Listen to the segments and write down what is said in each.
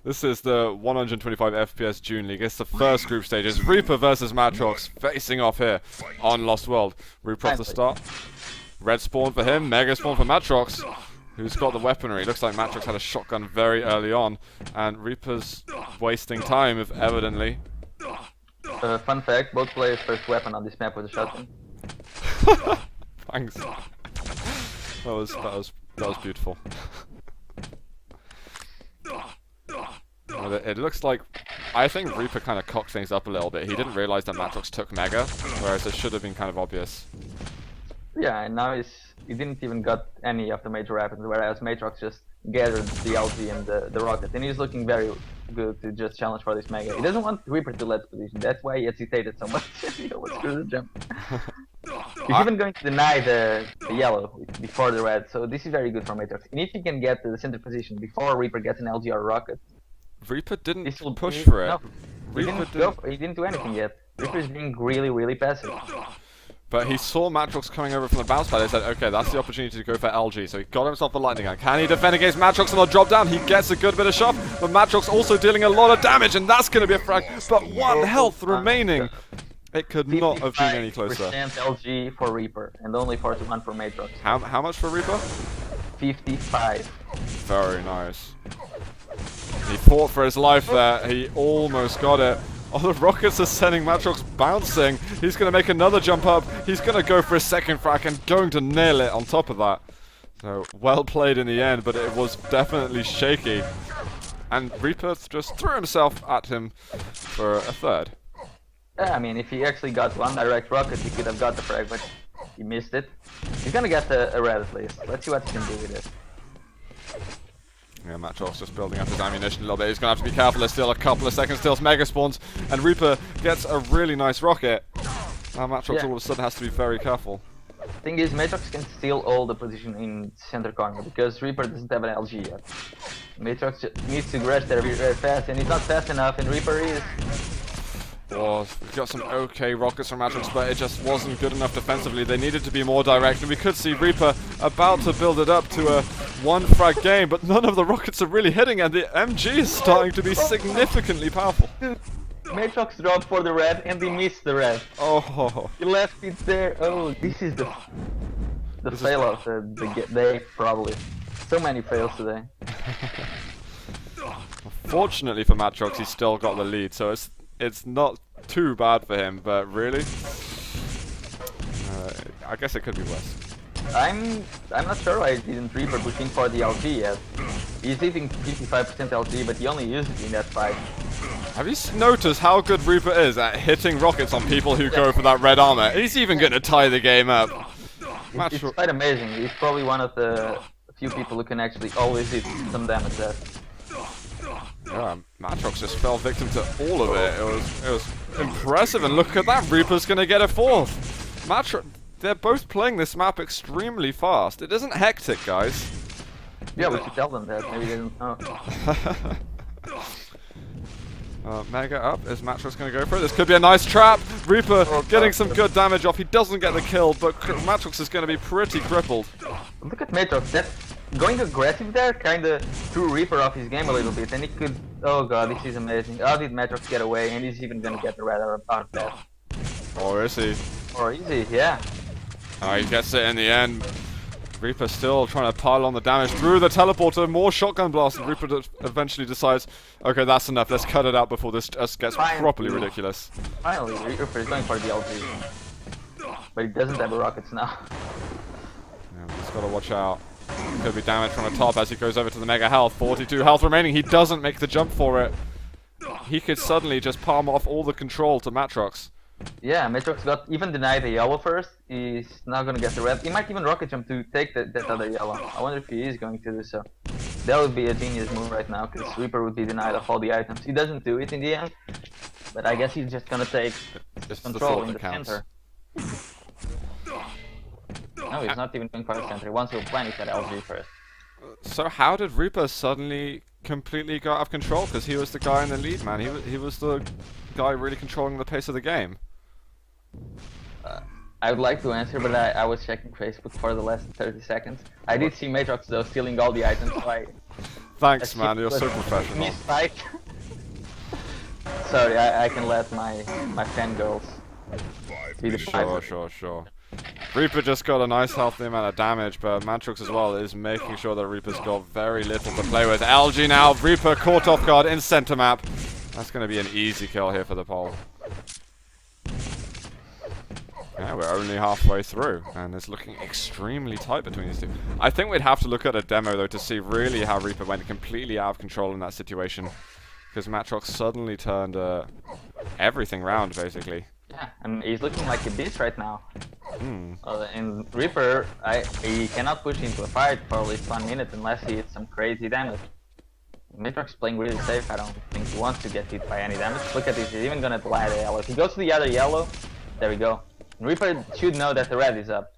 This is the 125 FPS June League. It's the first group stage. It's Reaper versus Matr0x facing off here on Lost World. Reaper off the start. Red spawn for him, Mega spawn for Matr0x, who's got the weaponry. Looks like Matr0x had a shotgun very early on, and Reaper's wasting time, evidently. Fun fact, both players' first weapon on this map was a shotgun. Thanks. That was beautiful. It looks like, I think Reaper kind of cocked things up a little bit. He didn't realize that Matr0x took Mega, whereas it should have been kind of obvious. Yeah, and now he didn't even got any of the major weapons, whereas Matr0x just gathered the LG and the rocket, and he's looking very good to just challenge for this Mega. He doesn't want Reaper to let position, that's why he hesitated so much. He almost screwed the jump. He's even going to deny the yellow before the red, so this is very good for Matr0x. And if he can get to the center position before Reaper gets an LG or a rocket, Reaper didn't push for it. No, he didn't do anything yet. Reaper is being really passive. But he saw Matr0x coming over from the bounce pad. He said, okay, that's the opportunity to go for LG. So he got himself the lightning gun. Can he defend against Matr0x on the drop down? He gets a good bit of shot, but Matr0x also dealing a lot of damage, and that's going to be a frag. But 1 health remaining. It could not have been any closer. 55% LG for Reaper, and only 41 for Matr0x. How much for Reaper? 55. Very nice. He fought for his life there. He almost got it. Oh, the rockets are sending Matr0x bouncing. He's going to make another jump up. He's going to go for a second frag and going to nail it on top of that. So, well played in the end, but it was definitely shaky. And Reaper just threw himself at him for a third. Yeah, I mean, if he actually got one direct rocket, he could have got the frag, but he missed it. He's going to get a red at least. Let's see what he can do with it. Yeah, Matr0x just building up his ammunition a little bit. He's going to have to be careful. There's still a couple of seconds till Mega spawns. And Reaper gets a really nice rocket. Now Matr0x all of a sudden has to be very careful. Thing is, Matr0x can steal all the position in center corner because Reaper doesn't have an LG yet. Matr0x needs to rush there very fast, and he's not fast enough, and Reaper is. We've got some okay rockets from Matr0x, but it just wasn't good enough defensively. They needed to be more direct, and we could see Reaper about to build it up to a 1 frag game, but none of the rockets are really hitting, and the MG is starting to be significantly powerful. Matr0x dropped for the red, and he missed the red. Oh. He left it there. Oh, this is the fail of the day, probably. So many fails today. Fortunately for Matr0x, he's still got the lead, so it's not too bad for him, but really, I guess it could be worse. I'm not sure why he didn't Reaper pushing for the LG yet. He's leaving 55% LG, but he only used it in that fight. Have you noticed how good Reaper is at hitting rockets on people who go for that red armor? He's even going to tie the game up. It's quite amazing. He's probably one of the few people who can actually always hit some damage there. Yeah, Matr0x just fell victim to all of it. It was impressive, and look at that, Reaper's gonna get a 4th. They're both playing this map extremely fast. It isn't hectic, guys. Yeah, we should tell them that. Maybe they don't know. Mega up. Is Matr0x gonna go for it? This could be a nice trap. Reaper getting some good damage off. He doesn't get the kill, but Matr0x is gonna be pretty crippled. Look at Matr0x. That going aggressive there kinda threw Reaper off his game a little bit, and he could. Oh god, this is amazing. How did Matr0x get away? And he's even gonna get the red out of that. Or is he? Or is he? Yeah. Oh, he gets it in the end. Reaper still trying to pile on the damage through the teleporter. More shotgun blasts, and Reaper eventually decides, okay, that's enough. Let's cut it out before this just gets properly ridiculous. Finally, Reaper is going for the LG. But he doesn't have rockets now. Yeah, he's got to watch out. Could be damage from the top as he goes over to the Mega health. 42 health remaining. He doesn't make the jump for it. He could suddenly just palm off all the control to Matr0x. Yeah, Matr0x got even denied the yellow first. He's now gonna get the red. He might even rocket jump to take that other yellow. I wonder if he is going to do so. That would be a genius move right now, because Reaper would be denied of all the items. He doesn't do it in the end, but I guess he's just gonna take control in the center. No, he's not even going for the center. He wants to plant that LG first. So how did Reaper suddenly completely go out of control? Because he was the guy in the lead, man. He was the guy really controlling the pace of the game. I would like to answer, but I was checking Facebook for the last 30 seconds. I did see Matr0x though stealing all the items, so Thanks, man. You're so professional. Spike. Sorry, I can let my fangirls be the Sure. Reaper just got a nice healthy amount of damage, but Matr0x as well is making sure that Reaper's got very little to play with. LG now, Reaper caught off guard in center map. That's going to be an easy kill here for the pole. Yeah, we're only halfway through, and it's looking extremely tight between these two. I think we'd have to look at a demo, though, to see really how Reaper went completely out of control in that situation. Because Matr0x suddenly turned everything round, basically. Yeah, and he's looking like a beast right now. And Reaper, he cannot push into a fight for at least 1 minute unless he hits some crazy damage. Matr0x playing really safe. I don't think he wants to get hit by any damage. Look at this, he's even gonna delay the yellow. If he goes to the other yellow, there we go. Reaper should know that the red is up.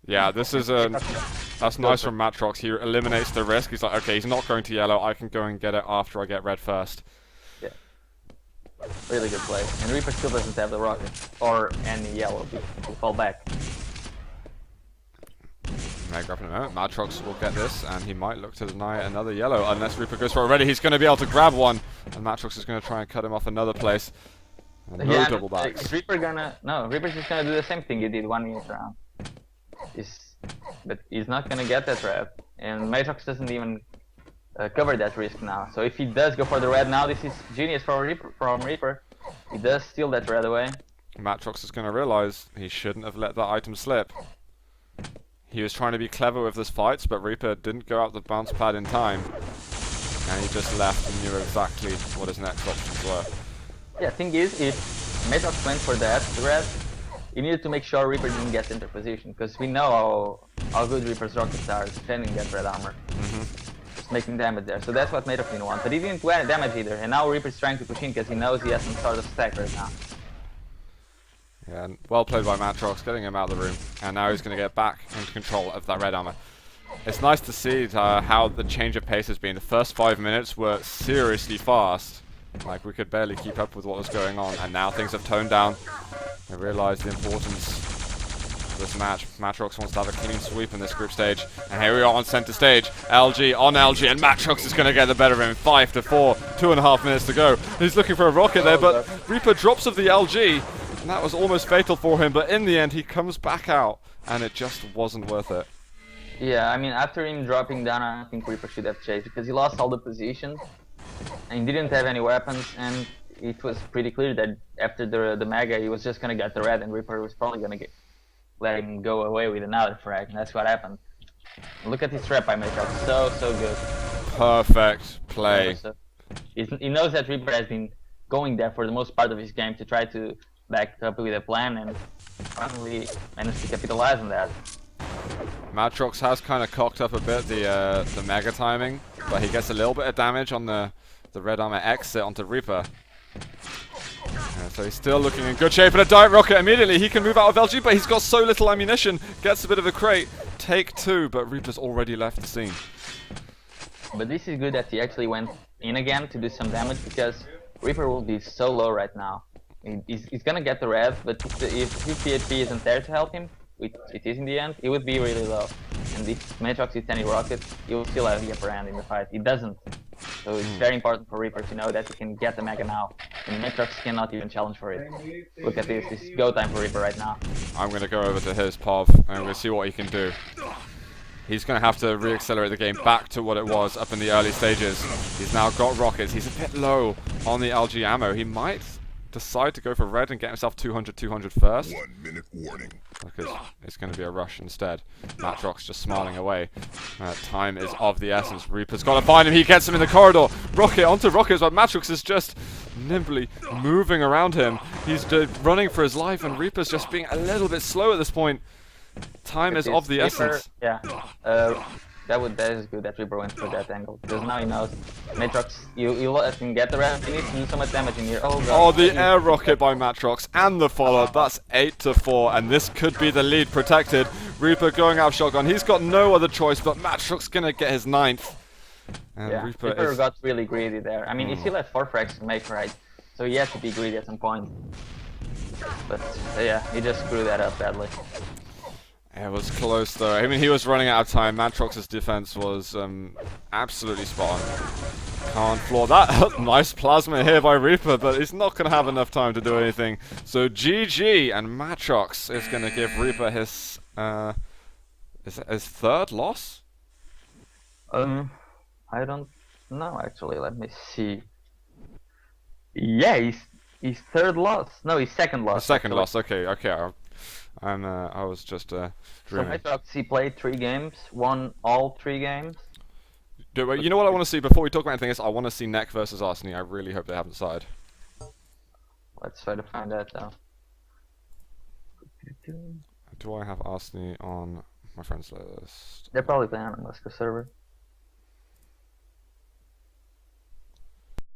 Yeah, this is that's nice from Matr0x. He eliminates the risk. He's like, okay, he's not going to yellow. I can go and get it after I get red first. Yeah. Really good play. And Reaper still doesn't have the rocket or any yellow to fall back. Mega up in a moment. Matr0x will get this, and he might look to deny another yellow unless Reaper goes for it already. He's going to be able to grab one, and Matr0x is going to try and cut him off another place. And no double backs. Is Reaper gonna... No, Reaper's just gonna do the same thing he did 1 minute round. But he's not gonna get that red. And Matr0x doesn't even cover that risk now. So if he does go for the red now, this is genius from Reaper. He does steal that red away. Matr0x is gonna realize he shouldn't have let that item slip. He was trying to be clever with his fights, but Reaper didn't go out the bounce pad in time. And he just left and knew exactly what his next options were. Yeah, thing is, if Matr0x went for that, the red, he needed to make sure Reaper didn't get into position, because we know how good Reaper's rockets are defending that red armor. Just making damage there, so that's what Matr0x didn't want. But he didn't do any damage either, and now Reaper's trying to push in because he knows he has some sort of stack right now. Yeah, and well played by Matr0x, getting him out of the room, and now he's going to get back into control of that red armor. It's nice to see how the change of pace has been. The first 5 minutes were seriously fast. Like, we could barely keep up with what was going on, and now things have toned down. They realise the importance of this match. Matr0x wants to have a clean sweep in this group stage, and here we are on centre stage. LG on LG, and Matr0x is going to get the better of him. 5-4, 2.5 minutes to go. He's looking for a rocket there, but Reaper drops of the LG, and that was almost fatal for him, but in the end he comes back out, and it just wasn't worth it. Yeah, I mean, after him dropping down, I think Reaper should have chased, because he lost all the positions. And he didn't have any weapons, and it was pretty clear that after the Mega, he was just gonna get the red, and Reaper was probably gonna let him go away with another frag, and that's what happened. Look at his trap by Matr0x, so good. Perfect play. So, he knows that Reaper has been going there for the most part of his game to try to back up with a plan, and finally managed to capitalize on that. Matr0x has kind of cocked up a bit the Mega timing, but he gets a little bit of damage on the red armor exit onto Reaper. So he's still looking in good shape, and a dive rocket immediately. He can move out of LG, but he's got so little ammunition. Gets a bit of a crate. Take two, but Reaper's already left the scene. But this is good that he actually went in again to do some damage, because Reaper will be so low right now. He's gonna get the red, but if his PHP isn't there to help him, which it is in the end, it would be really low. And if Matr0x hits any rocket, he will still have the upper hand in the fight. He doesn't. So it's very important for Reaper to know that he can get the Mega now. And Matr0x cannot even challenge for it. Look at this, it's go time for Reaper right now. I'm going to go over to his POV, and we'll see what he can do. He's going to have to re-accelerate the game back to what it was up in the early stages. He's now got rockets. He's a bit low on the LG ammo. He might decide to go for red and get himself 200 first. 1 minute warning. Because it's going to be a rush instead. Matr0x just smiling away. Time is of the essence. Reaper's got to find him. He gets him in the corridor. Rocket onto rockets, but Matr0x is just nimbly moving around him. He's running for his life, and Reaper's just being a little bit slow at this point. Time is of the essence. Yeah. That is good that Reaper went for that angle, because now he knows Matr0x, you let him get the red, he needs to do so much damage in here. Oh god. Oh, the air rocket by Matr0x and the follow. That's 8-4, and this could be the lead protected. Reaper going out of shotgun. He's got no other choice, but Matr0x gonna get his 9th. And yeah, Reaper got really greedy there. I mean, he still had 4 frags to make, right? So he had to be greedy at some point. But yeah, he just screwed that up badly. It was close though. I mean, he was running out of time. Matr0x's defense was absolutely spot on. Can't floor that. Nice plasma here by Reaper, but he's not going to have enough time to do anything. So GG, and Matr0x is going to give Reaper his third loss? I don't know actually. Let me see. Yeah, he's third loss. No, he's second loss. Second actually. loss. Okay, okay. I was just So dreaming. Matr0x, he played 3 games, won all 3 games. You know what I want to see before we talk about anything else? I want to see Neck versus Arseny. I really hope they haven't decided. Let's try to find that out. Do I have Arseny on my friends list? They're probably playing on a Musco server.